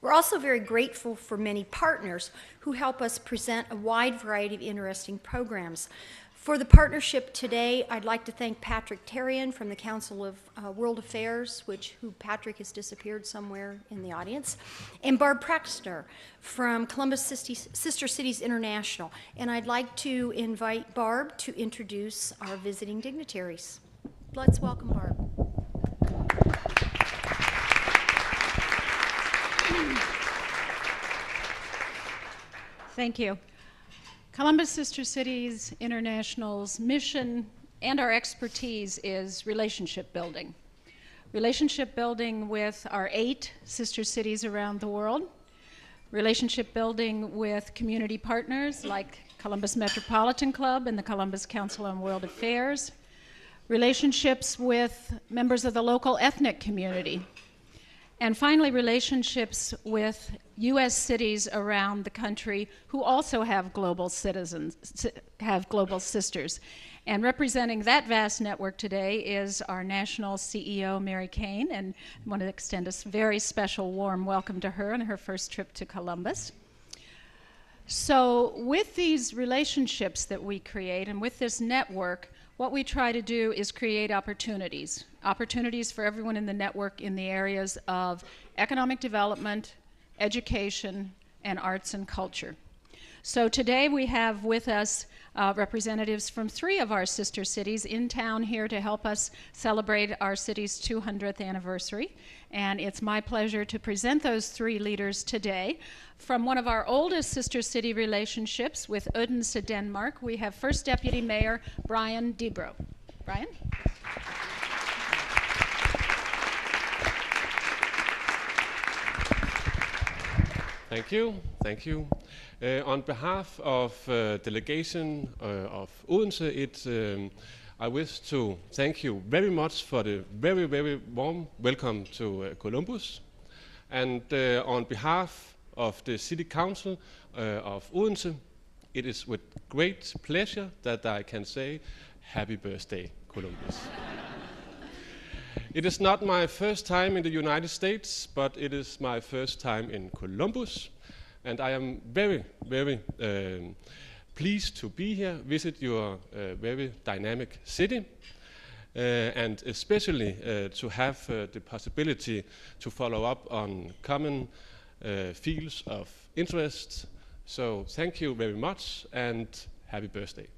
We're also very grateful for many partners who help us present a wide variety of interesting programs. For the partnership today, I'd like to thank Patrick Terrian from the Council of World Affairs, who Patrick has disappeared somewhere in the audience, and Barb Praxner from Columbus Sister Cities International. And I'd like to invite Barb to introduce our visiting dignitaries. Let's welcome Barb. Thank you. Columbus Sister Cities International's mission and our expertise is relationship building. Relationship building with our 8 sister cities around the world. Relationship building with community partners like Columbus Metropolitan Club and the Columbus Council on World Affairs. Relationships with members of the local ethnic community. And finally, relationships with U.S. cities around the country who also have global citizens, have global sisters. And representing that vast network today is our national CEO, Mary Kane, and I want to extend a very special warm welcome to her on her first trip to Columbus. So with these relationships that we create and with this network, what we try to do is create opportunities for everyone in the network in the areas of economic development, education, and arts and culture. So today we have with us representatives from 3 of our sister cities in town here to help us celebrate our city's 200th anniversary. And it's my pleasure to present those 3 leaders today. From one of our oldest sister city relationships with Odense, Denmark, we have First Deputy Mayor Brian Debro. Brian? Thank you. Thank you. On behalf of delegation of Odense, I wish to thank you very much for the very, very warm welcome to Columbus. And on behalf of the City Council of Odense, it is with great pleasure that I can say happy birthday, Columbus. It is not my first time in the United States, but it is my first time in Columbus. And I am very, very pleased to be here, visit your very dynamic city, and especially to have the possibility to follow up on common fields of interest. So thank you very much and happy birthday.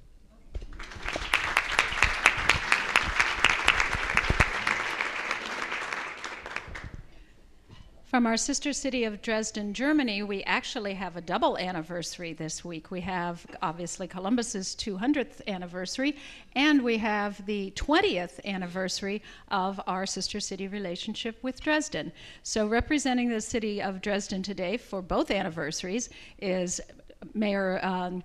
From our sister city of Dresden, Germany, we actually have a double anniversary this week. We have, obviously, Columbus's 200th anniversary, and we have the 20th anniversary of our sister city relationship with Dresden. So representing the city of Dresden today for both anniversaries is Mayor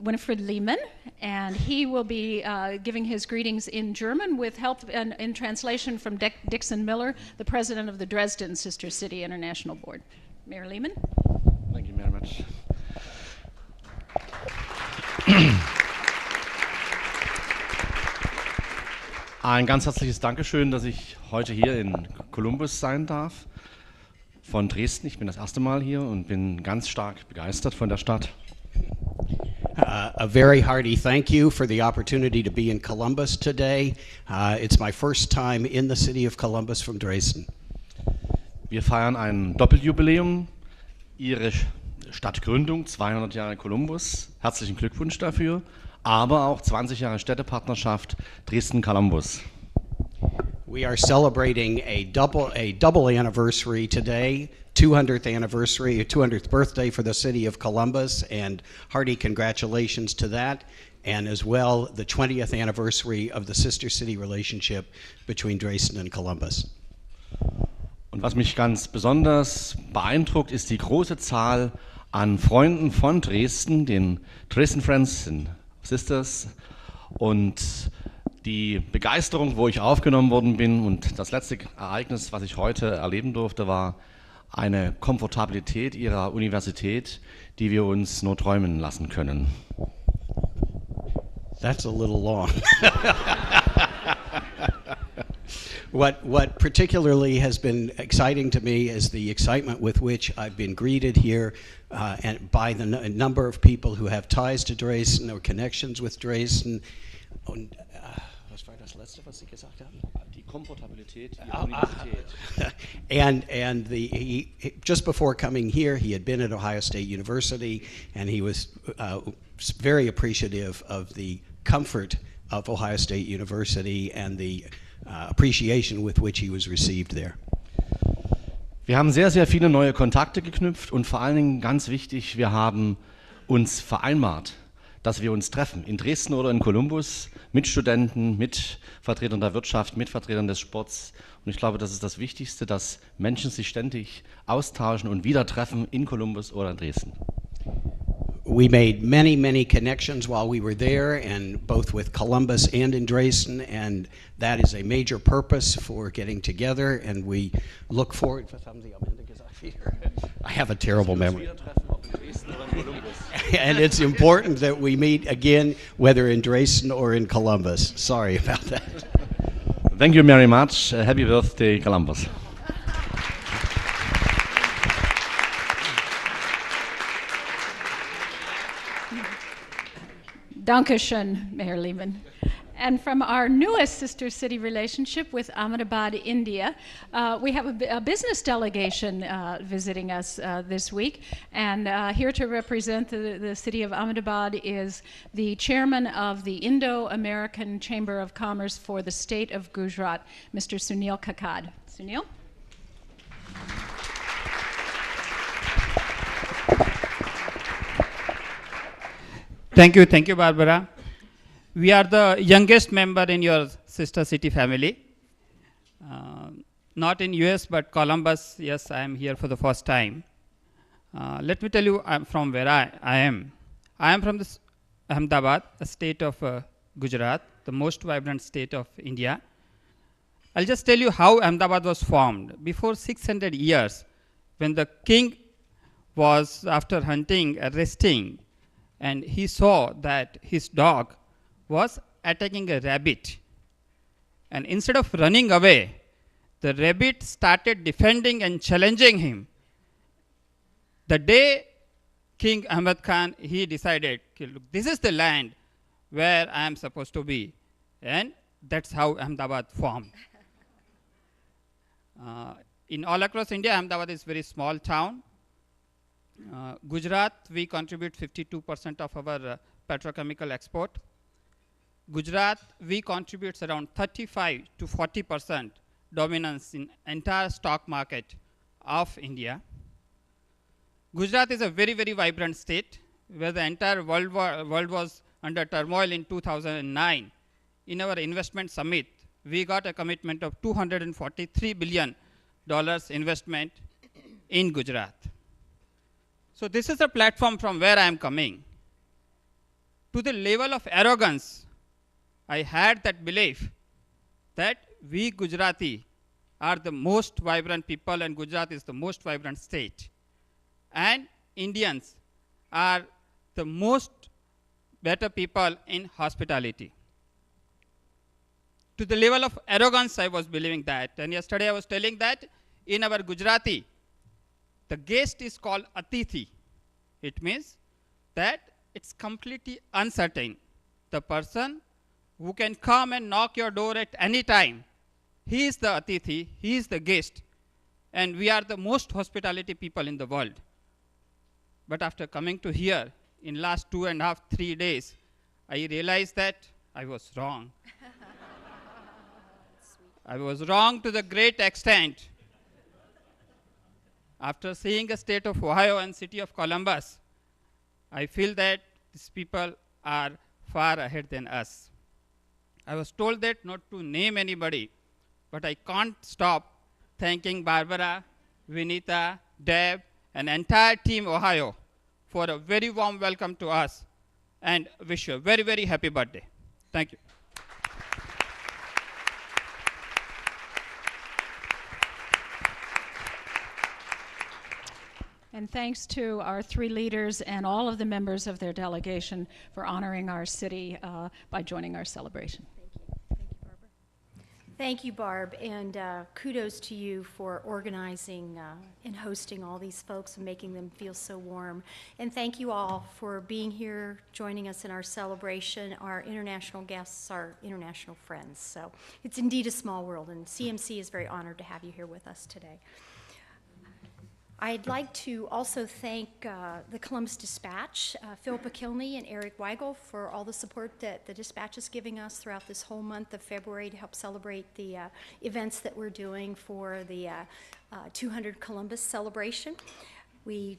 Winifred Lehman, and he will be giving his greetings in German with help and in translation from Dixon Miller, the president of the Dresden Sister City International Board. Mayor Lehman. Thank you very much. Ein ganz herzliches Dankeschön, dass ich heute hier in Columbus sein darf. Von Dresden. Ich bin das erste Mal hier und bin ganz stark begeistert von der Stadt. A very hearty thank you for the opportunity to be in Columbus today. It's my first time in the city of Columbus from Dresden. Wir feiern ein Doppeljubiläum, Ihre Stadtgründung, 200 Jahre Columbus. Herzlichen Glückwunsch dafür. Aber auch 20 Jahre Städtepartnerschaft Dresden-Columbus. We are celebrating a double anniversary today. 200th anniversary, 200th birthday for the city of Columbus, and hearty congratulations to that, and as well the 20th anniversary of the sister city relationship between Dresden and Columbus. Und was mich ganz besonders beeindruckt, ist die große Zahl an Freunden von Dresden, den Dresden Friends and Sisters, und die Begeisterung, wo ich aufgenommen worden bin. Und das letzte Ereignis, was ich heute erleben durfte, war eine Komfortabilität Ihrer Universität, die wir uns nur träumen lassen können. That's a little long. What particularly has been exciting to me is the excitement with which I've been greeted here and by the number of people who have ties to Dresden or connections with Dresden. Und, was war das letzte, was Sie gesagt haben? Die Komfortabilität, die Universität. And just before coming here, he had been at Ohio State University, and he was very appreciative of the comfort of Ohio State University and the appreciation with which he was received there. Wir haben sehr, sehr viele neue Kontakte geknüpft und vor allen Dingen ganz wichtig, wir haben uns vereinbart, dass wir uns treffen, in Dresden oder in Columbus, mit Studenten, mit Vertretern der Wirtschaft, mit Vertretern des Sports. Und ich glaube, das ist das Wichtigste, dass Menschen sich ständig austauschen und wieder treffen in Columbus oder in Dresden. We made many, many connections while we were there, and both with Columbus and in Dresden, and that is a major purpose for getting together, and we look forward. Was haben Sie am Ende gesagt? I have a terrible memory. And it's important that we meet again, whether in Dresden or in Columbus. Sorry about that. Thank you very much. Happy birthday, Columbus. Dankeschön, Mayor Lehman. And from our newest sister city relationship with Ahmedabad, India, we have a business delegation visiting us this week. And here to represent the city of Ahmedabad is the chairman of the Indo-American Chamber of Commerce for the state of Gujarat, Mr. Sunil Kakad. Sunil? Thank you, Barbara. We are the youngest member in your sister city family. Not in US, but Columbus, yes, I am here for the first time. Let me tell you from where I am. I am from Ahmedabad, a state of Gujarat, the most vibrant state of India. I'll just tell you how Ahmedabad was formed. Before 600 years, when the king was, after hunting, resting, and he saw that his dog was attacking a rabbit. And instead of running away, the rabbit started defending and challenging him. The day King Ahmed Khan, he decided, look, this is the land where I am supposed to be. And that's how Ahmedabad formed. In all across India, Ahmedabad is a very small town. Gujarat, we contribute 52% of our petrochemical export. Gujarat, we contribute around 35 to 40% dominance in entire stock market of India. Gujarat is a very, very vibrant state where the entire world was under turmoil in 2009. In our investment summit, we got a commitment of $243 billion investment in Gujarat. So this is a platform from where I am coming. To the level of arrogance, I had that belief that we Gujarati are the most vibrant people and Gujarat is the most vibrant state. And Indians are the most better people in hospitality. To the level of arrogance, I was believing that. And yesterday I was telling that in our Gujarati, the guest is called Atithi. It means that it's completely uncertain. The person who can come and knock your door at any time, he is the Atithi, he is the guest. And we are the most hospitality people in the world. But after coming to here, in last 2.5, 3 days, I realized that I was wrong. I was wrong to the great extent. After seeing the state of Ohio and city of Columbus, I feel that these people are far ahead than us. I was told that not to name anybody, but I can't stop thanking Barbara, Vinita, Deb, and entire team Ohio for a very warm welcome to us and wish you a very, very happy birthday. Thank you. And thanks to our three leaders and all of the members of their delegation for honoring our city by joining our celebration. Thank you. Thank you, Barbara. Thank you, Barb, and kudos to you for organizing and hosting all these folks and making them feel so warm. And thank you all for being here, joining us in our celebration, our international guests, our international friends. So it's indeed a small world, and CMC is very honored to have you here with us today. I'd like to also thank the Columbus Dispatch, Philippa Kilney and Eric Weigel, for all the support that the Dispatch is giving us throughout this whole month of February to help celebrate the events that we're doing for the 200 Columbus celebration.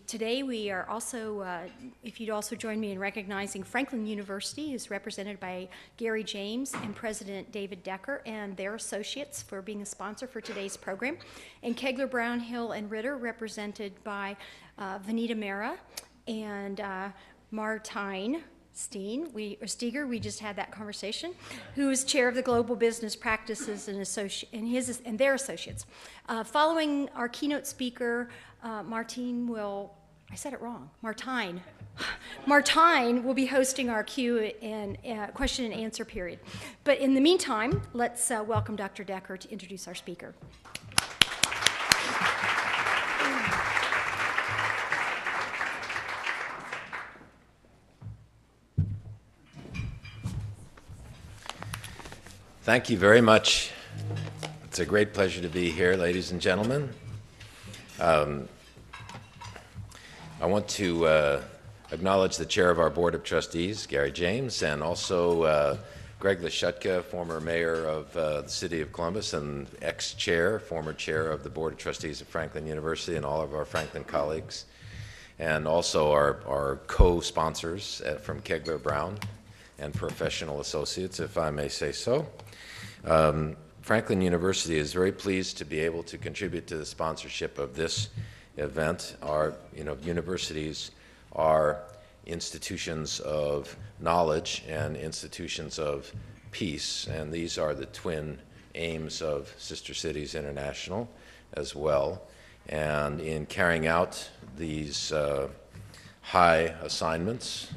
Today we are also, if you'd also join me in recognizing Franklin University, is represented by Gary James and President David Decker and their associates for being a sponsor for today's program, and Kegler, Brown, Hill, and Ritter, represented by Vanita Mera and Martijn Steger, we just had that conversation, who is chair of the Global Business Practices and their associates. Following our keynote speaker, Martijn will be hosting our question and answer period. But in the meantime, let's welcome Dr. Decker to introduce our speaker. Thank you very much. It's a great pleasure to be here, ladies and gentlemen. I want to acknowledge the chair of our Board of Trustees, Gary James, and also Greg Lashutka, former mayor of the city of Columbus and ex-chair, former chair of the Board of Trustees of Franklin University, and all of our Franklin colleagues, and also our co-sponsors from Kegler Brown and professional associates, if I may say so. Franklin University is very pleased to be able to contribute to the sponsorship of this event. Our universities are institutions of knowledge and institutions of peace, and these are the twin aims of Sister Cities International as well. And in carrying out these high assignments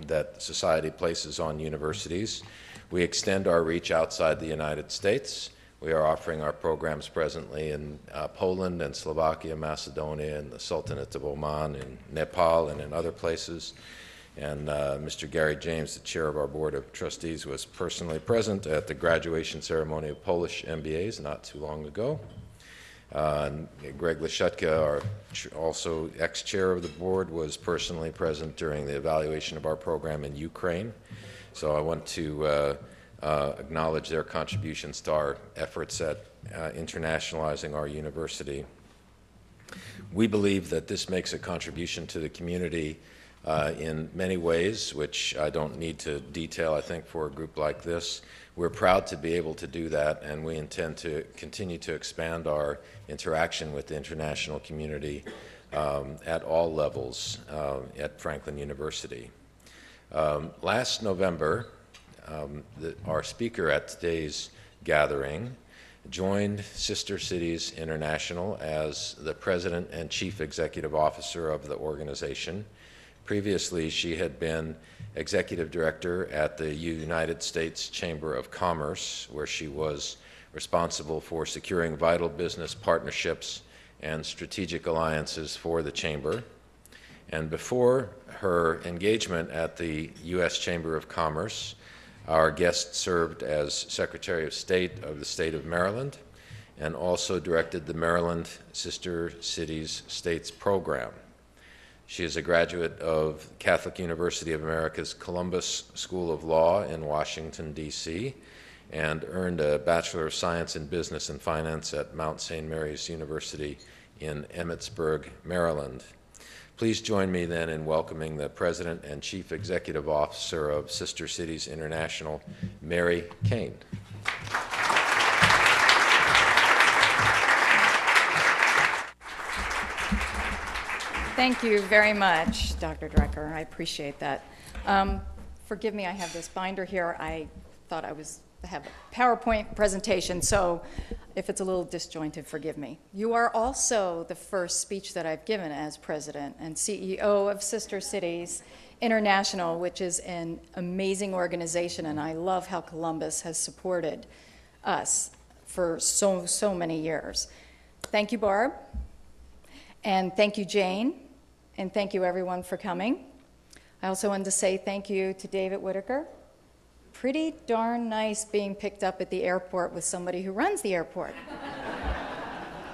that society places on universities, we extend our reach outside the United States. We are offering our programs presently in Poland and Slovakia, Macedonia, and the Sultanate of Oman, in Nepal, and in other places. And Mr. Gary James, the chair of our Board of Trustees, was personally present at the graduation ceremony of Polish MBAs not too long ago. Greg Lashutka, our also ex-chair of the board, was personally present during the evaluation of our program in Ukraine. So I want to acknowledge their contributions to our efforts at internationalizing our university. We believe that this makes a contribution to the community in many ways, which I don't need to detail, I think, for a group like this. We're proud to be able to do that, and we intend to continue to expand our interaction with the international community at all levels at Franklin University. Last November, our speaker at today's gathering joined Sister Cities International as the president and chief executive officer of the organization. Previously, she had been executive director at the United States Chamber of Commerce, where she was responsible for securing vital business partnerships and strategic alliances for the Chamber. And before her engagement at the U.S. Chamber of Commerce, our guest served as Secretary of State of the state of Maryland and also directed the Maryland Sister Cities States program. She is a graduate of Catholic University of America's Columbus School of Law in Washington, D.C., and earned a Bachelor of Science in Business and Finance at Mount St. Mary's University in Emmitsburg, Maryland. Please join me then in welcoming the President and Chief Executive Officer of Sister Cities International, Mary Kane. Thank you very much, Dr. Drecker. I appreciate that. Forgive me, I have this binder here. I thought I have a PowerPoint presentation, so if it's a little disjointed, forgive me. You are also the first speech that I've given as president and CEO of Sister Cities International, which is an amazing organization, and I love how Columbus has supported us for so many years. Thank you, Barb, and thank you, Jane, and thank you, everyone, for coming. I also wanted to say thank you to David Whitaker. Pretty darn nice being picked up at the airport with somebody who runs the airport.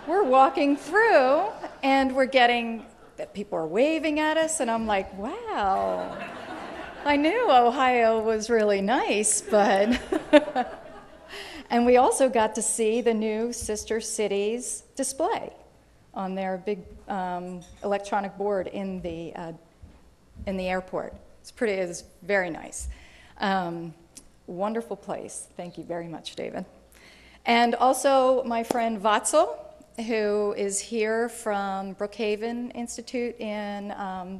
We're walking through, and we're getting that people are waving at us, and I'm like, wow. I knew Ohio was really nice, but... And we also got to see the new Sister Cities display on their big electronic board in the airport. It was very nice. Wonderful place. Thank you very much, David. And also my friend Vatzel, who is here from Brookhaven Institute in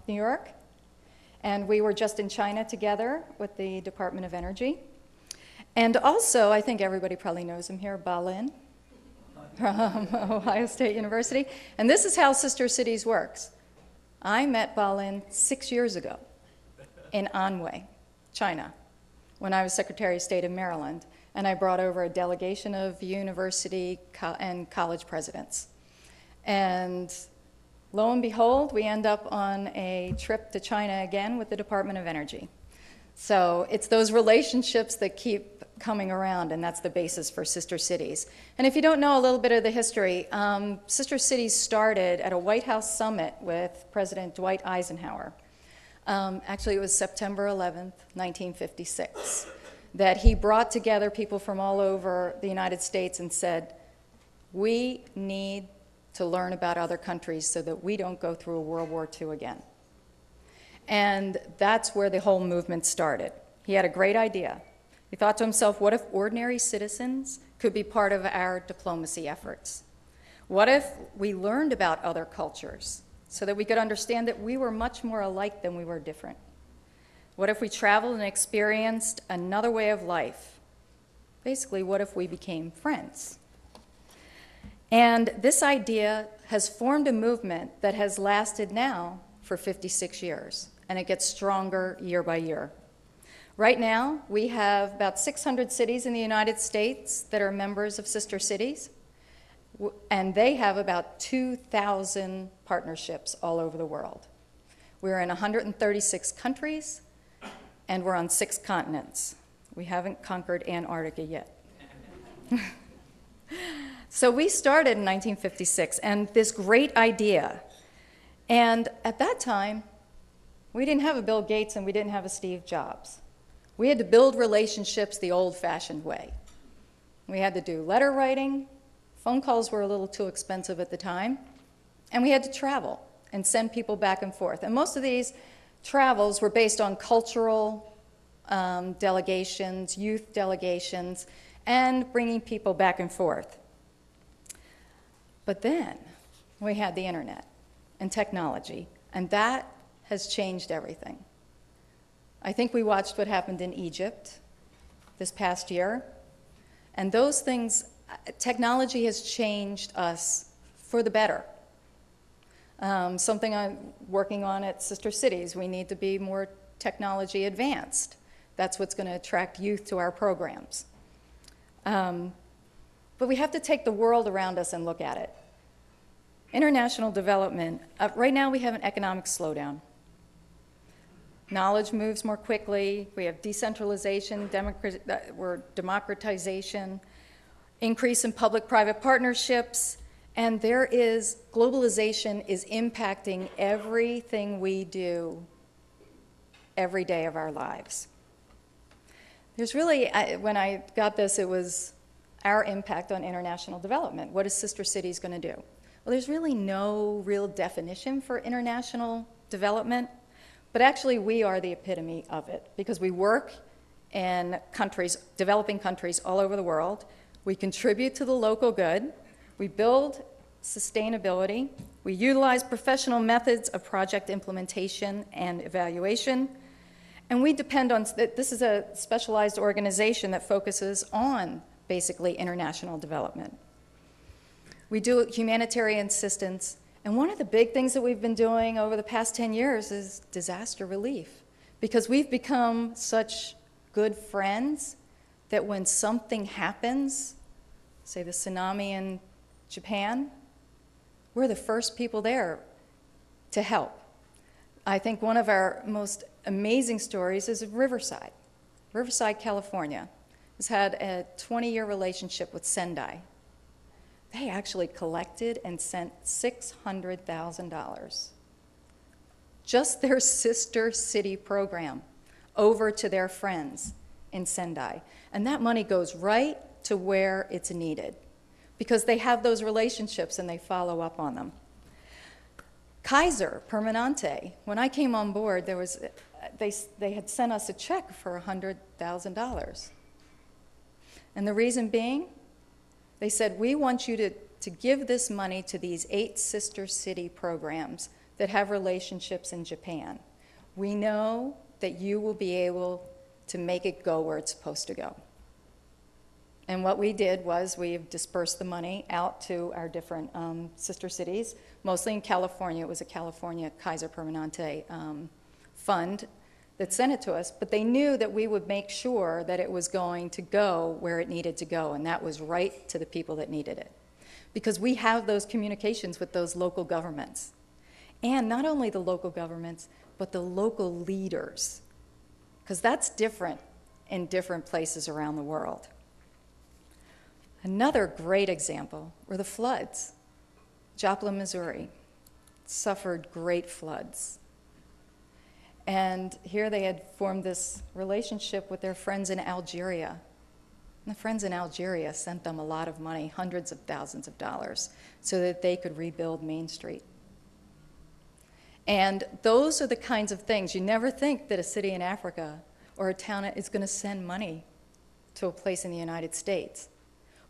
New York. And we were just in China together with the Department of Energy. And also, I think everybody probably knows him here, Balin from Ohio State University. And this is how Sister Cities works. I met Balin 6 years ago in Anhui, China, when I was Secretary of State of Maryland. And I brought over a delegation of university and college presidents. And lo and behold, we end up on a trip to China again with the Department of Energy. So it's those relationships that keep coming around, and that's the basis for Sister Cities. And if you don't know a little bit of the history, Sister Cities started at a White House summit with President Dwight Eisenhower. Actually, it was September 11th, 1956, that he brought together people from all over the United States and said, we need to learn about other countries so that we don't go through a World War II again. And that's where the whole movement started. He had a great idea. He thought to himself, what if ordinary citizens could be part of our diplomacy efforts? What if we learned about other cultures so that we could understand that we were much more alike than we were different? What if we traveled and experienced another way of life? Basically, what if we became friends? And this idea has formed a movement that has lasted now for 56 years, and it gets stronger year by year. Right now, we have about 600 cities in the United States that are members of Sister Cities, and they have about 2,000 partnerships all over the world. We're in 136 countries, and we're on 6 continents. We haven't conquered Antarctica yet. So we started in 1956, and this great idea. And at that time, we didn't have a Bill Gates and we didn't have a Steve Jobs. We had to build relationships the old-fashioned way. We had to do letter writing. Phone calls were a little too expensive at the time. And we had to travel and send people back and forth. And most of these travels were based on cultural delegations, youth delegations, and bringing people back and forth. But then we had the internet and technology, and that has changed everything. I think we watched what happened in Egypt this past year, and those things, technology has changed us for the better. Something I'm working on at Sister Cities, we need to be more technology advanced. That's what's going to attract youth to our programs. But we have to take the world around us and look at it. International development, right now we have an economic slowdown. Knowledge moves more quickly, we have decentralization, democratization, increase in public-private partnerships, and globalization is impacting everything we do every day of our lives. There's really, when I got this, it was our impact on international development. What is Sister Cities going to do? Well, there's really no real definition for international development, but actually we are the epitome of it because we work in countries, developing countries all over the world. We contribute to the local good. We build sustainability. We utilize professional methods of project implementation and evaluation. And we depend on, this is a specialized organization that focuses on basically international development. We do humanitarian assistance, and one of the big things that we've been doing over the past 10 years is disaster relief, because we've become such good friends that when something happens say the tsunami in Japan, we're the first people there to help. I think one of our most amazing stories is Riverside. Riverside, California has had a 20-year relationship with Sendai. They actually collected and sent $600,000, just their sister city program, over to their friends in Sendai. And that money goes right to where it's needed because they have those relationships and they follow up on them. Kaiser Permanente, when I came on board, they had sent us a check for $100,000. And the reason being, they said, we want you to give this money to these 8 sister city programs that have relationships in Japan. We know that you will be able to make it go where it's supposed to go. And what we did was we've dispersed the money out to our different sister cities, mostly in California. It was a California Kaiser Permanente fund that sent it to us, but they knew that we would make sure that it was going to go where it needed to go, and that was right to the people that needed it. Because we have those communications with those local governments. And not only the local governments, but the local leaders, because that's different in different places around the world. Another great example were the floods. Joplin, Missouri suffered great floods. And here they had formed this relationship with their friends in Algeria. And the friends in Algeria sent them a lot of money, hundreds of thousands of dollars, so that they could rebuild Main Street. And those are the kinds of things. You never think that a city in Africa or a town is going to send money to a place in the United States.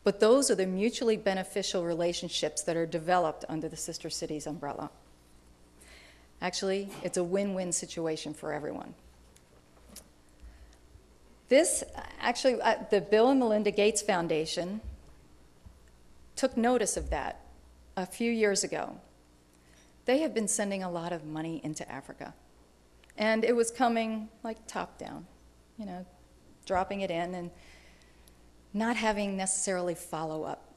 But those are the mutually beneficial relationships that are developed under the Sister Cities umbrella. Actually, it's a win-win situation for everyone. This, actually, the Bill and Melinda Gates Foundation took notice of that a few years ago. They have been sending a lot of money into Africa. And it was coming like top down, you know, dropping it in and not having necessarily follow up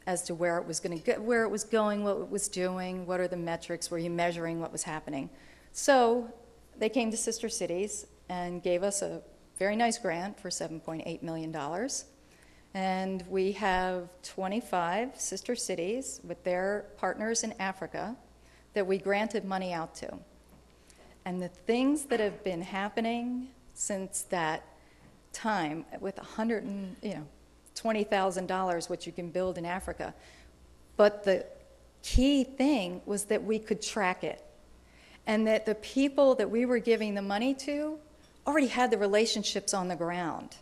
as to where it was going to go, where it was going, what it was doing, what are the metrics, were you measuring what was happening. So they came to Sister Cities and gave us a very nice grant for $7.8 million. And we have 25 sister cities with their partners in Africa that we granted money out to. And the things that have been happening since that time with $20,000, which you can build in Africa. But the key thing was that we could track it and that the people that we were giving the money to already had the relationships on the ground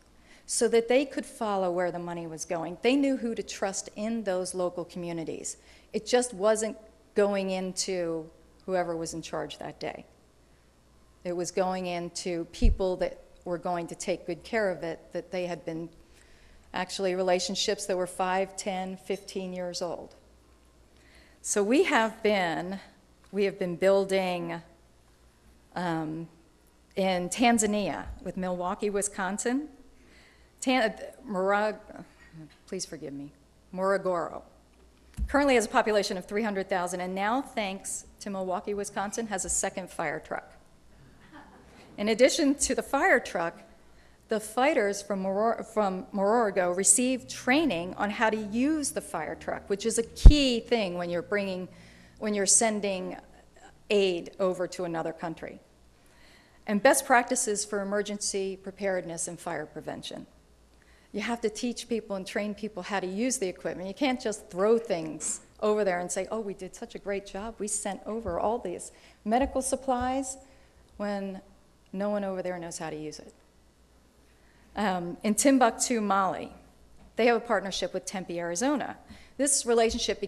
so that they could follow where the money was going. They knew who to trust in those local communities. It just wasn't going into whoever was in charge that day. It was going into people that were going to take good care of it, that they had been actually relationships that were 5, 10, 15 years old. So we have been building in Tanzania with Milwaukee, Wisconsin, please forgive me, Morogoro. Currently has a population of 300,000, and now, thanks to Milwaukee, Wisconsin, has a second fire truck. In addition to the fire truck, the fighters from Morogoro received training on how to use the fire truck, which is a key thing when you're sending aid over to another country. And best practices for emergency preparedness and fire prevention. You have to teach people and train people how to use the equipment. You can't just throw things over there and say, oh, we did such a great job. We sent over all these medical supplies when no one over there knows how to use it. In Timbuktu, Mali, they have a partnership with Tempe, Arizona. This relationship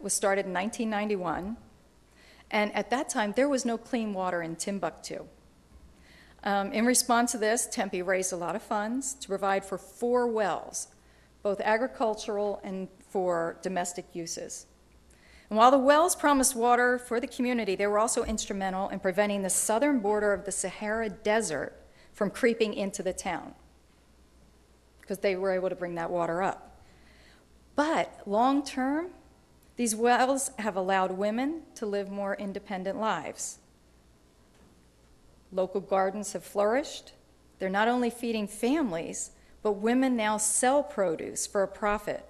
was started in 1991, and at that time, there was no clean water in Timbuktu. In response to this, Tempe raised a lot of funds to provide for 4 wells, both agricultural and for domestic uses. And while the wells promised water for the community, they were also instrumental in preventing the southern border of the Sahara Desert from creeping into the town, because they were able to bring that water up. But long term, these wells have allowed women to live more independent lives. Local gardens have flourished. They're not only feeding families, but women now sell produce for a profit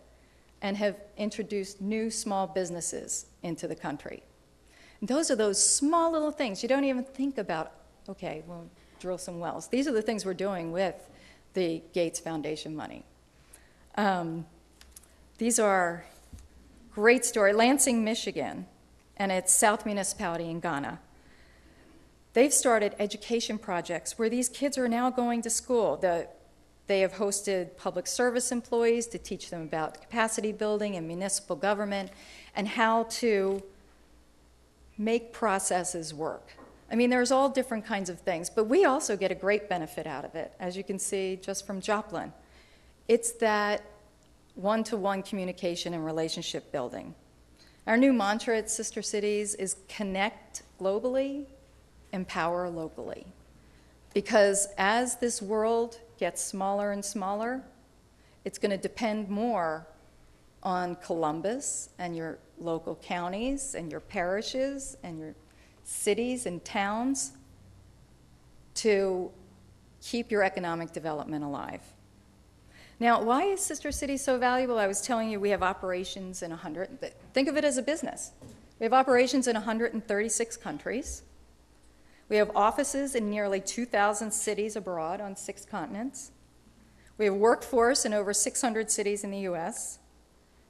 and have introduced new small businesses into the country. And those are those small little things. You don't even think about, okay, we'll drill some wells. These are the things we're doing with the Gates Foundation money. These are great story. Lansing, Michigan, and its South Municipality in Ghana. They've started education projects where these kids are now going to school. They have hosted public service employees to teach them about capacity building and municipal government and how to make processes work. I mean, there's all different kinds of things, but we also get a great benefit out of it, as you can see just from Joplin. It's that one-to-one communication and relationship building. Our new mantra at Sister Cities is connect globally, empower locally. Because as this world gets smaller and smaller, it's going to depend more on Columbus and your local counties and your parishes and your cities and towns to keep your economic development alive. Now, why is Sister City so valuable? I was telling you we have operations in think of it as a business. We have operations in 136 countries. We have offices in nearly 2,000 cities abroad on 6 continents. We have workforce in over 600 cities in the US.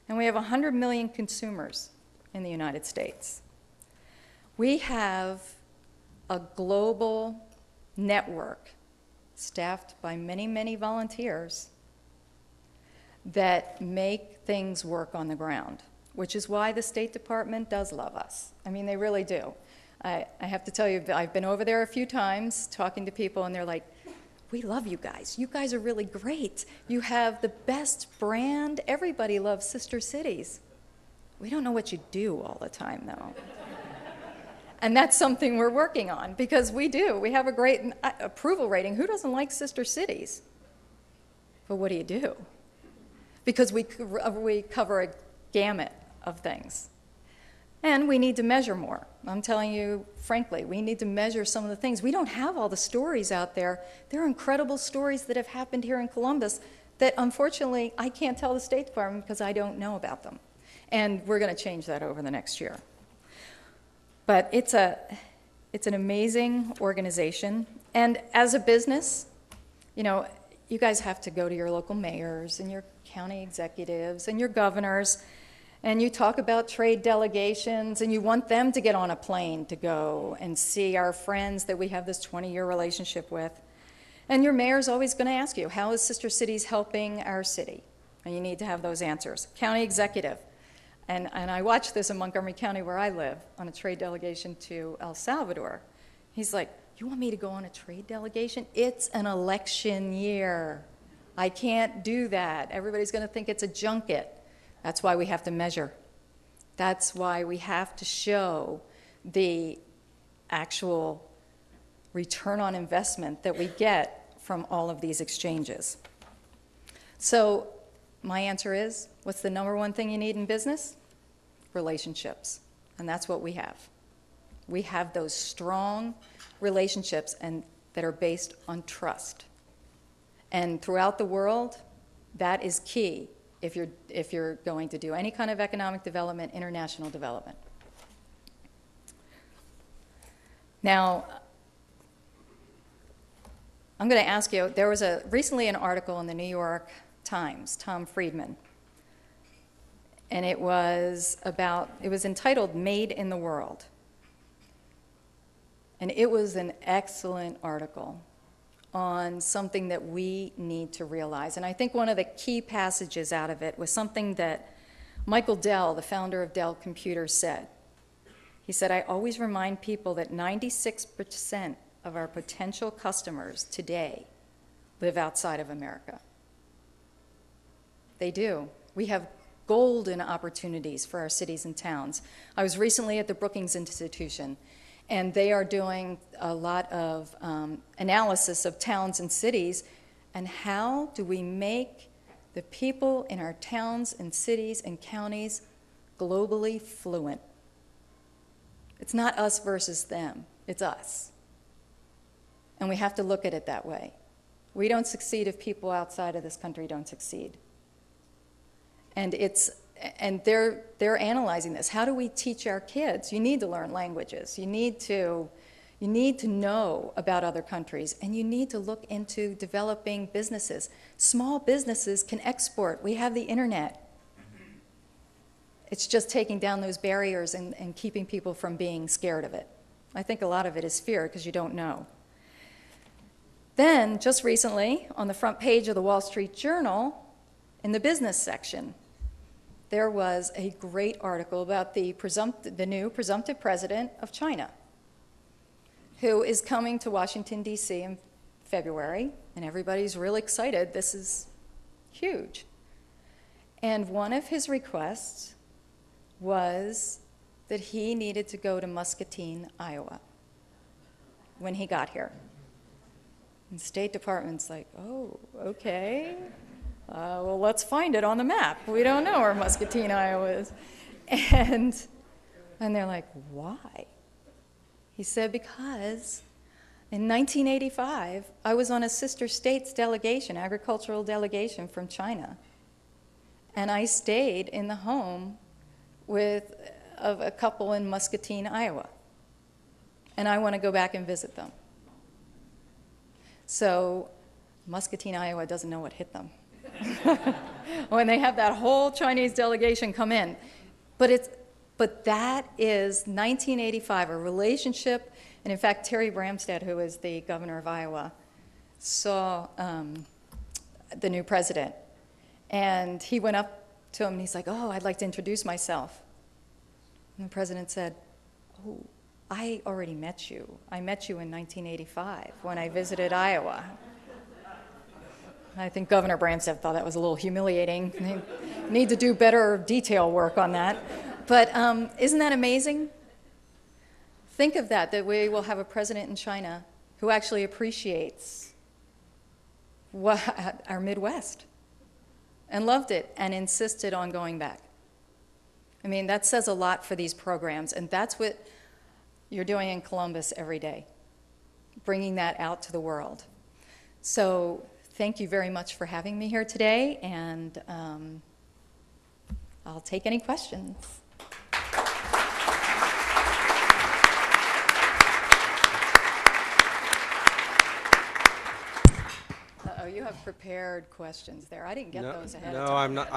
And we have 100 million consumers in the United States. We have a global network staffed by many, many volunteers that make things work on the ground, which is why the State Department does love us. I mean, they really do. I have to tell you, I've been over there a few times talking to people, and they're like, we love you guys. You guys are really great. You have the best brand. Everybody loves Sister Cities. We don't know what you do all the time, though. And that's something we're working on, because we do. We have a great approval rating. Who doesn't like Sister Cities? But what do? Because we cover a gamut of things. And we need to measure more. I'm telling you, frankly, we need to measure some of the things. We don't have all the stories out there. There are incredible stories that have happened here in Columbus that, unfortunately, I can't tell the State Department because I don't know about them. And we're going to change that over the next year. But it's an amazing organization. And as a business, you know, you guys have to go to your local mayors and your county executives and your governors, and you talk about trade delegations, and you want them to get on a plane to go and see our friends that we have this 20-year relationship with. And your mayor's always going to ask you, how is Sister Cities helping our city? And you need to have those answers. County executive. And I watched this in Montgomery County where I live on a trade delegation to El Salvador. He's like, you want me to go on a trade delegation? It's an election year. I can't do that. Everybody's going to think it's a junket. That's why we have to measure. That's why we have to show the actual return on investment that we get from all of these exchanges. So my answer is, what's the number one thing you need in business? Relationships. And that's what we have. We have those strong relationships and that are based on trust. And throughout the world, that is key if you're going to do any kind of economic development, international development. Now, I'm going to ask you, there was recently an article in the New York Times, Tom Friedman, and it was entitled Made in the World. And it was an excellent article on something that we need to realize. And I think one of the key passages out of it was something that Michael Dell, the founder of Dell Computers, said. He said, I always remind people that 96% of our potential customers today live outside of America. They do. We have golden opportunities for our cities and towns. I was recently at the Brookings Institution, and they are doing a lot of analysis of towns and cities, and how do we make the people in our towns and cities and counties globally fluent. It's not us versus them, it's us. And we have to look at it that way. We don't succeed if people outside of this country don't succeed. And they're analyzing this. How do we teach our kids? You need to learn languages. You need to know about other countries, and you need to look into developing businesses. Small businesses can export. We have the internet. It's just taking down those barriers and keeping people from being scared of it. I think a lot of it is fear because you don't know. Then, just recently, on the front page of the Wall Street Journal, in the business section, there was a great article about the new presumptive president of China, who is coming to Washington, D.C. in February, and everybody's really excited. This is huge. And one of his requests was that he needed to go to Muscatine, Iowa, when he got here. And the State Department's like, oh, okay. Well, let's find it on the map. We don't know where Muscatine, Iowa is. And they're like, why? He said, because in 1985, I was on a sister state's delegation, agricultural delegation from China. And I stayed in the home of a couple in Muscatine, Iowa. And I want to go back and visit them. So Muscatine, Iowa doesn't know what hit them when they have that whole Chinese delegation come in. But that is 1985, a relationship. And in fact, Terry Bramstead, who is the governor of Iowa, saw the new president. And he went up to him and he's like, oh, I'd like to introduce myself. And the president said, oh, I already met you. I met you in 1985 when I visited Iowa. I think Governor Bramstead thought that was a little humiliating. They need to do better detail work on that. But isn't that amazing? Think of that we will have a president in China who actually appreciates our Midwest and loved it and insisted on going back. I mean, that says a lot for these programs, and that's what you're doing in Columbus every day, bringing that out to the world. So thank you very much for having me here today, and I'll take any questions. You have prepared questions there. I didn't get those ahead of time. No,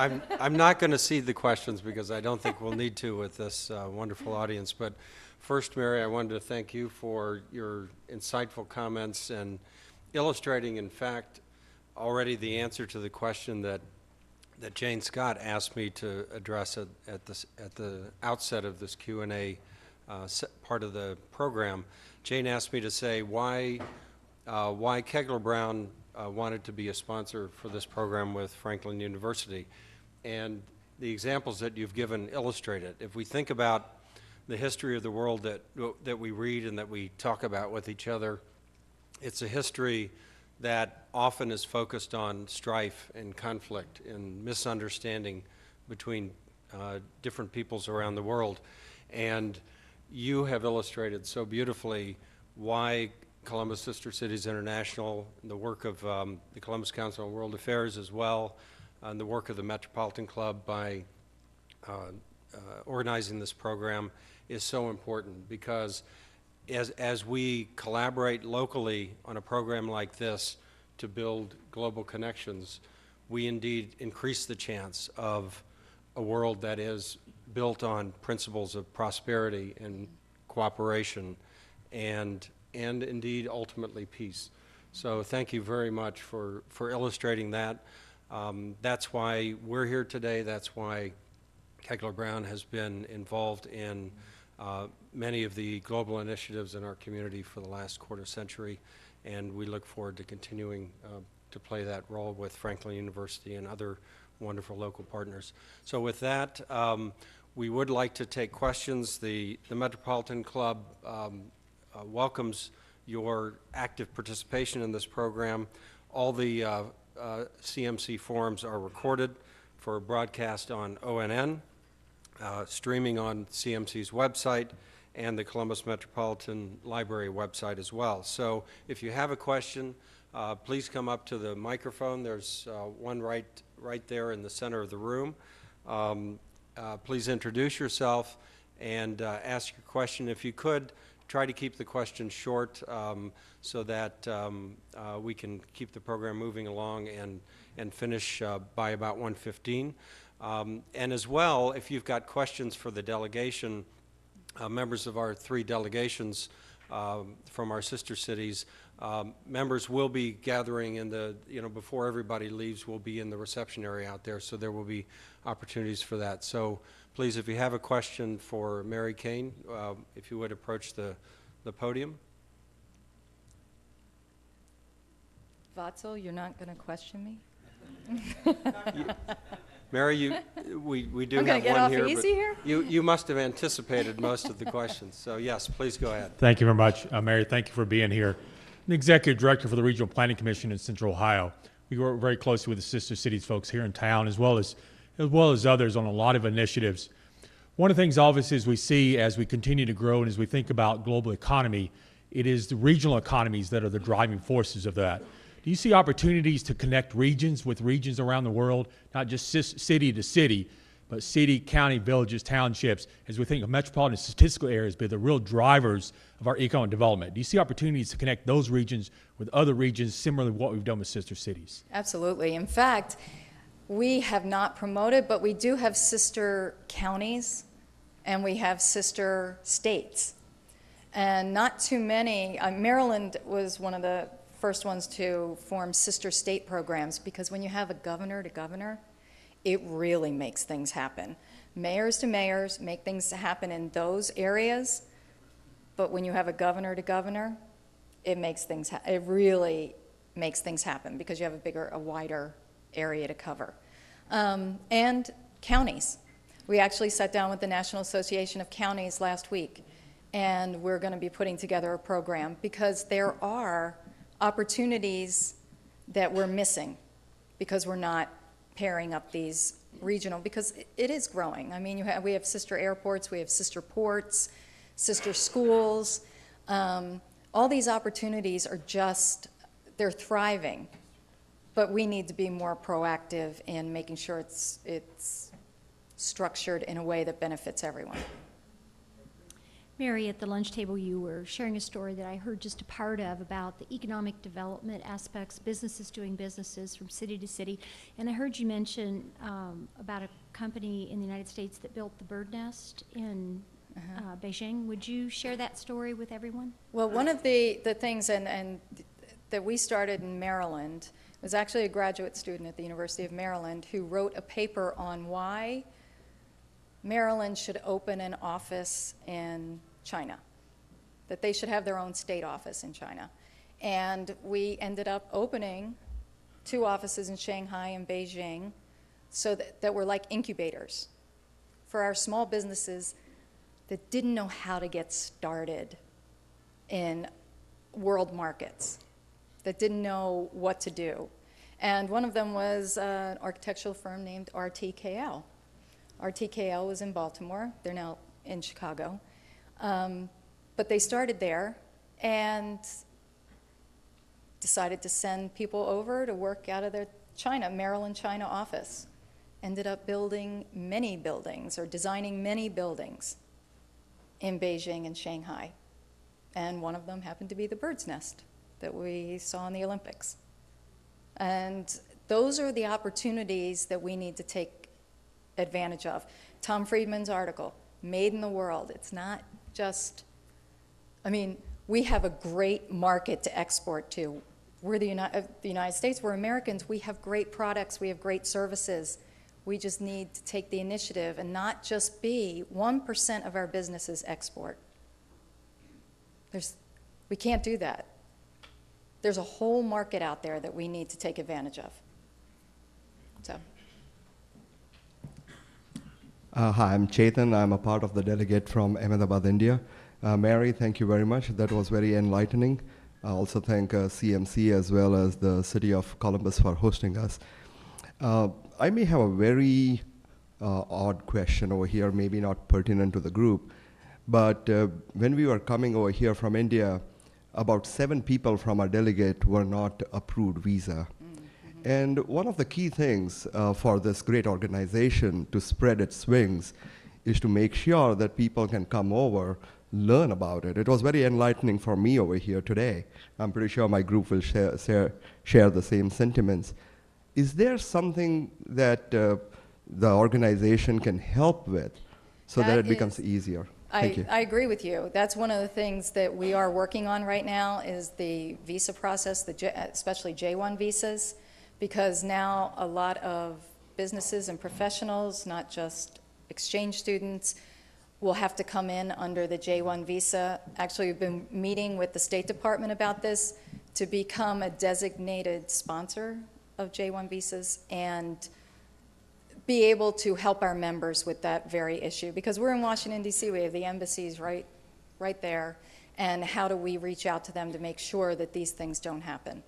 I'm not going to cede the questions because I don't think we'll need to with this wonderful audience. But first, Mary, I wanted to thank you for your insightful comments and illustrating, in fact, already the answer to the question that Jane Scott asked me to address at the outset of this Q&A part of the program. Jane asked me to say why Kegler Brown wanted to be a sponsor for this program with Franklin University. And the examples that you've given illustrate it. If we think about the history of the world that we read and that we talk about with each other, it's a history that often is focused on strife and conflict and misunderstanding between different peoples around the world. And you have illustrated so beautifully why Columbus Sister Cities International, the work of the Columbus Council on World Affairs as well, and the work of the Metropolitan Club by organizing this program is so important, because as we collaborate locally on a program like this to build global connections, we indeed increase the chance of a world that is built on principles of prosperity and cooperation and indeed ultimately peace. So thank you very much for illustrating that. That's why we're here today. That's why Kegler Brown has been involved in many of the global initiatives in our community for the last quarter century, and we look forward to continuing to play that role with Franklin University and other wonderful local partners. So with that, we would like to take questions. The Metropolitan Club welcomes your active participation in this program. All the CMC forums are recorded for broadcast on ONN, streaming on CMC's website, and the Columbus Metropolitan Library website as well. So if you have a question, please come up to the microphone. There's one right there in the center of the room. Please introduce yourself and ask your question. If you could, try to keep the question short so that we can keep the program moving along and finish by about 1:15. And as well, if you've got questions for the delegation, members of our 3 delegations from our sister cities, members will be gathering in the, before everybody leaves, we'll be in the reception area out there, so there will be opportunities for that. So please, if you have a question for Mary Kane, if you would approach the podium. Vatzel, you're not going to question me? Mary, we do I'm have get one off here, easy but here? you must have anticipated most of the questions. So yes, please go ahead. Thank you very much. Mary, thank you for being here. I'm the Executive Director for the Regional Planning Commission in Central Ohio. We work very closely with the sister cities folks here in town as well as others on a lot of initiatives. One of the things obviously as we see as we continue to grow and as we think about global economy, it is the regional economies that are the driving forces of that. Do you see opportunities to connect regions with regions around the world, not just city to city, but city, county, villages, townships, as we think of metropolitan and statistical areas be the real drivers of our economic development? Do you see opportunities to connect those regions with other regions similar to what we've done with sister cities? Absolutely. In fact, we have not promoted, but we do have sister counties and we have sister states. And not too many. Maryland was one of the first ones to form sister state programs, because when you have a governor to governor, it really makes things happen. Mayors to mayors make things happen in those areas, but when you have a governor to governor, it really makes things happen because you have a wider area to cover. And counties. We actually sat down with the National Association of Counties last week, and we're going to be putting together a program because there are opportunities that we're missing because we're not pairing up these regional, because it is growing. I mean, we have sister airports, we have sister ports, sister schools. All these opportunities are they're thriving, but we need to be more proactive in making sure it's structured in a way that benefits everyone. Mary, at the lunch table, you were sharing a story that I heard just a part of about the economic development aspects, businesses doing businesses from city to city. And I heard you mention about a company in the United States that built the bird nest in Beijing. Would you share that story with everyone? Well, one of the things and that we started in Maryland was actually a graduate student at the University of Maryland who wrote a paper on why Maryland should open an office in China, that they should have their own state office in China. And we ended up opening 2 offices in Shanghai and Beijing so that were like incubators for our small businesses that didn't know how to get started in world markets, that didn't know what to do. And one of them was an architectural firm named RTKL. RTKL was in Baltimore. They're now in Chicago. But they started there and decided to send people over to work out of their Maryland, China office. Ended up building many buildings or designing many buildings in Beijing and Shanghai. And one of them happened to be the bird's nest that we saw in the Olympics. And those are the opportunities that we need to take advantage of. Tom Friedman's article, Made in the World. It's not just, we have a great market to export to. We're the United States, we're Americans, we have great products, we have great services. We just need to take the initiative and not just be 1% of our businesses export. We can't do that. There's a whole market out there that we need to take advantage of. So. Hi, I'm Chetan. I'm a part of the delegate from Ahmedabad, India. Mary, thank you very much. That was very enlightening. I also thank CMC as well as the City of Columbus for hosting us. I may have a very odd question over here, maybe not pertinent to the group, but when we were coming over here from India, about 7 people from our delegate were not approved visa. And one of the key things for this great organization to spread its wings is to make sure that people can come over, learn about it. It was very enlightening for me over here today. I'm pretty sure my group will share the same sentiments. Is there something that the organization can help with so that it becomes easier? Thank you. I agree with you. That's one of the things that we are working on right now is the visa process, especially J1 visas, because now a lot of businesses and professionals, not just exchange students, will have to come in under the J1 visa. Actually, we've been meeting with the State Department about this to become a designated sponsor of J1 visas and be able to help our members with that very issue. Because we're in Washington, D.C., we have the embassies right there, and how do we reach out to them to make sure that these things don't happen?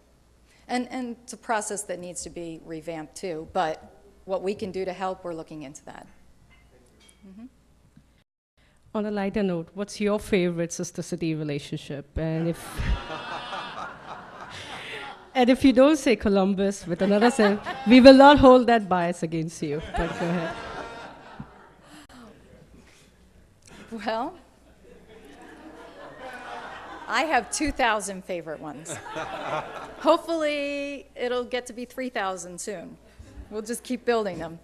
And it's a process that needs to be revamped too, but what we can do to help, we're looking into that. Mm-hmm. On a lighter note, what's your favorite sister-city relationship? And if you don't say Columbus with another say, we will not hold that bias against you. But go ahead. Well, I have 2,000 favorite ones. Hopefully, it'll get to be 3,000 soon. We'll just keep building them.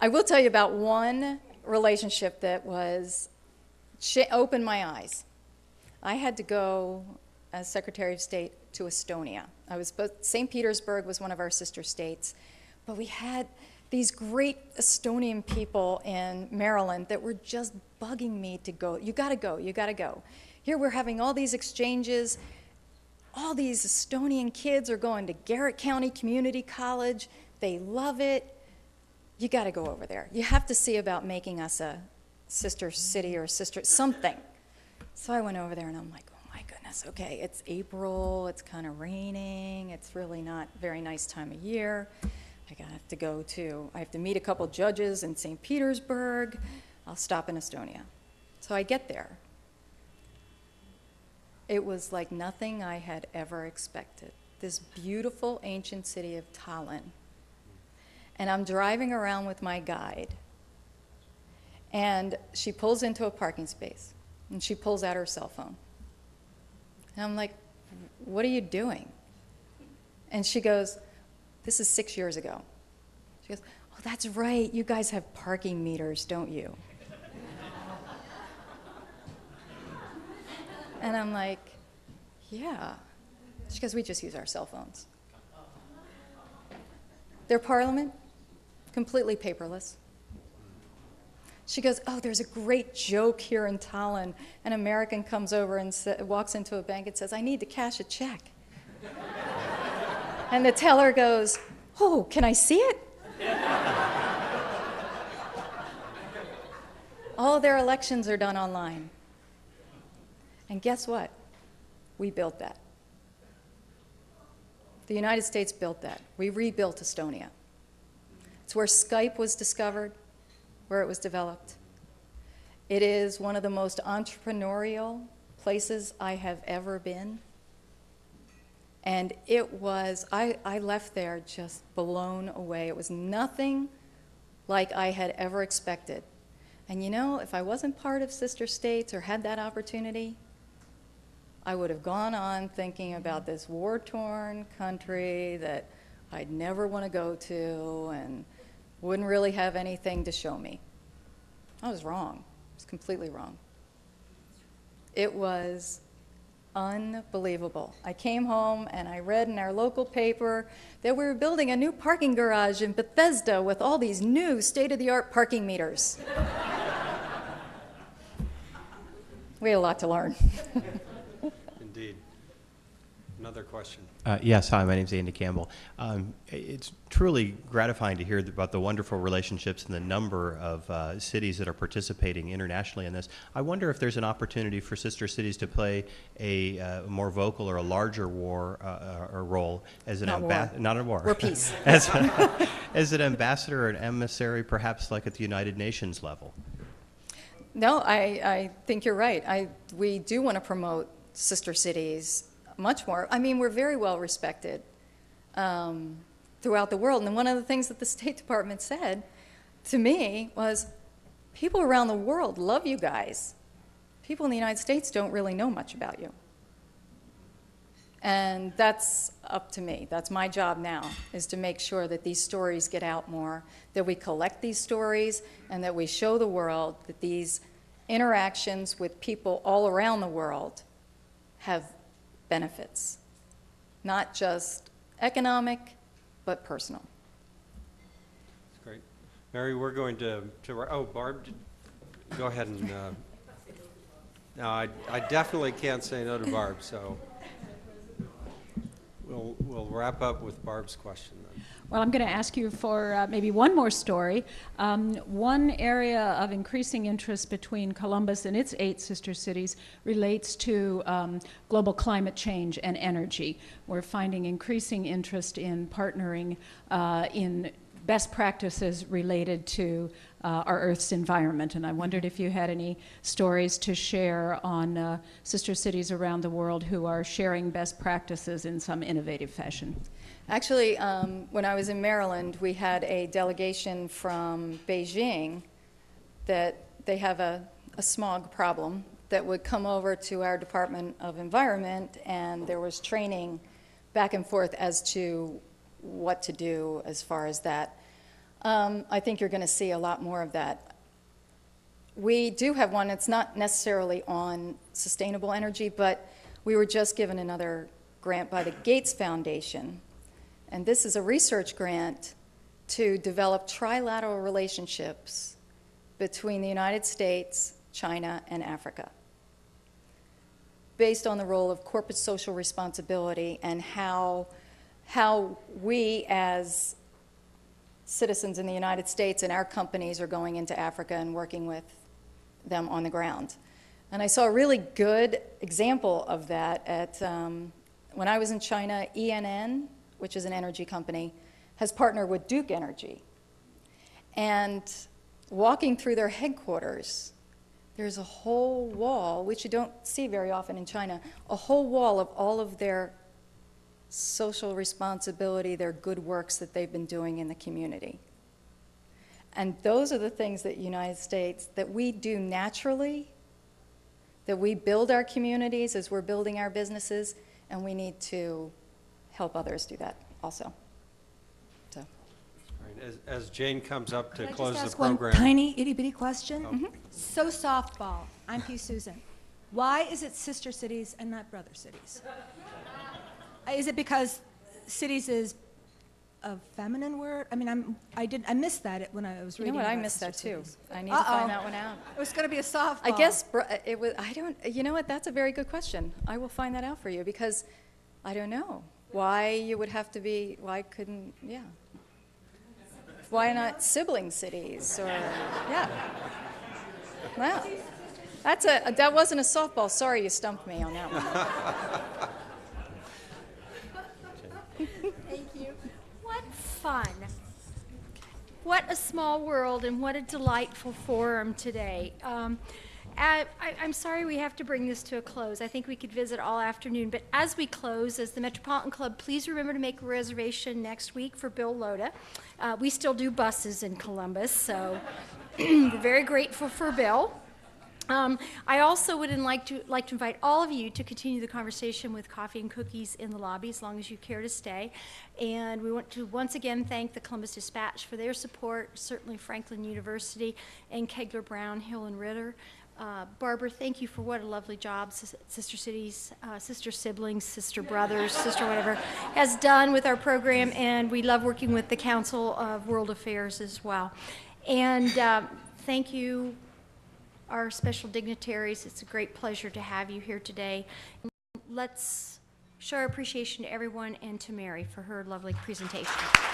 I will tell you about one relationship that opened my eyes. I had to go as Secretary of State to Estonia. St. Petersburg was one of our sister states, but we had these great Estonian people in Maryland that were just bugging me to go. You gotta go, you gotta go. Here we're having all these exchanges. All these Estonian kids are going to Garrett County Community College. They love it. You got to go over there. You have to see about making us a sister city or sister something. So I went over there and I'm like, oh my goodness, okay, it's April, it's kind of raining, it's really not a very nice time of year. I have to meet a couple judges in St. Petersburg. I'll stop in Estonia. So I get there. It was like nothing I had ever expected. This beautiful ancient city of Tallinn. And I'm driving around with my guide. And she pulls into a parking space. And she pulls out her cell phone. And I'm like, what are you doing? And she goes, this is 6 years ago. She goes, oh, that's right. You guys have parking meters, don't you? And I'm like, yeah. She goes, we just use our cell phones. Their parliament, completely paperless. She goes, oh, there's a great joke here in Tallinn. An American comes over and walks into a bank and says, I need to cash a check. And the teller goes, oh, can I see it? All their elections are done online. And guess what? We built that. The United States built that. We rebuilt Estonia. It's where Skype was discovered, where it was developed. It is one of the most entrepreneurial places I have ever been. And it was, I left there just blown away. It was nothing like I had ever expected. And you know, if I wasn't part of Sister States or had that opportunity, I would have gone on thinking about this war-torn country that I'd never want to go to and wouldn't really have anything to show me. I was wrong. I was completely wrong. It was unbelievable. I came home and I read in our local paper that we were building a new parking garage in Bethesda with all these new state-of-the-art parking meters. We had a lot to learn. Indeed. Another question. Yes, hi, my name's Andy Campbell. It's truly gratifying to hear about the wonderful relationships and the number of cities that are participating internationally in this. I wonder if there's an opportunity for sister cities to play a more vocal or a larger or role as an ambassador. Not a war. We're peace. As an ambassador or an emissary, perhaps like at the United Nations level. No, I think you're right. We do want to promote sister cities much more. I mean, we're very well respected throughout the world. And one of the things that the State Department said to me was, people around the world love you guys. People in the United States don't really know much about you. And that's up to me. That's my job now, is to make sure that these stories get out more, that we collect these stories, and that we show the world that these interactions with people all around the world have benefits, not just economic, but personal. That's great. Mary, we're going to oh, Barb, go ahead and, no, I definitely can't say no to Barb, so we'll wrap up with Barb's question then. Well, I'm going to ask you for maybe one more story. One area of increasing interest between Columbus and its 8 sister cities relates to global climate change and energy. We're finding increasing interest in partnering in best practices related to our Earth's environment. And I wondered if you had any stories to share on sister cities around the world who are sharing best practices in some innovative fashion. Actually, when I was in Maryland, we had a delegation from Beijing that they have a smog problem that would come over to our Department of Environment, and there was training back and forth as to what to do as far as that. I think you're going to see a lot more of that. We do have one. It's not necessarily on sustainable energy, but we were just given another grant by the Gates Foundation. And this is a research grant to develop trilateral relationships between the United States, China, and Africa, based on the role of corporate social responsibility and how we as citizens in the United States and our companies are going into Africa and working with them on the ground. And I saw a really good example of that at, when I was in China, ENN, which is an energy company, has partnered with Duke Energy. And walking through their headquarters, there's a whole wall, which you don't see very often in China, a whole wall of all of their social responsibility, their good works that they've been doing in the community. And those are the things that United States, that we do naturally, that we build our communities as we're building our businesses, and we need to help others do that also. So. Right. As Jane comes up to Can close I just the ask program. one tiny itty-bitty question? Oh. So softball. I'm P. Susan. Why is it sister cities and not brother cities? Is it because cities is a feminine word? I mean, I missed that when I was reading. You know what? I about missed that sister too. cities. I need to find that one out. It was going to be a softball. I guess it was. I don't. You know what? That's a very good question. I will find that out for you because I don't know why you would have to be. Why couldn't? Yeah. Why not sibling cities or yeah? Wow. That wasn't a softball. Sorry, you stumped me on that one. Thank you. What fun. What a small world and what a delightful forum today. I'm sorry we have to bring this to a close. I think we could visit all afternoon, but as we close, as the Metropolitan Club, please remember to make a reservation next week for Bill Loda. We still do buses in Columbus, so we're very grateful for Bill. I also would like to invite all of you to continue the conversation with coffee and cookies in the lobby as long as you care to stay. And we want to once again thank the Columbus Dispatch for their support, certainly Franklin University and Kegler, Brown, Hill, and Ritter. Barbara, thank you for what a lovely job Sister Cities, Sister Siblings, Sister Brothers, Sister whatever, has done with our program, and we love working with the Council of World Affairs as well. And thank you, our special dignitaries. It's a great pleasure to have you here today. Let's show our appreciation to everyone and to Mary for her lovely presentation.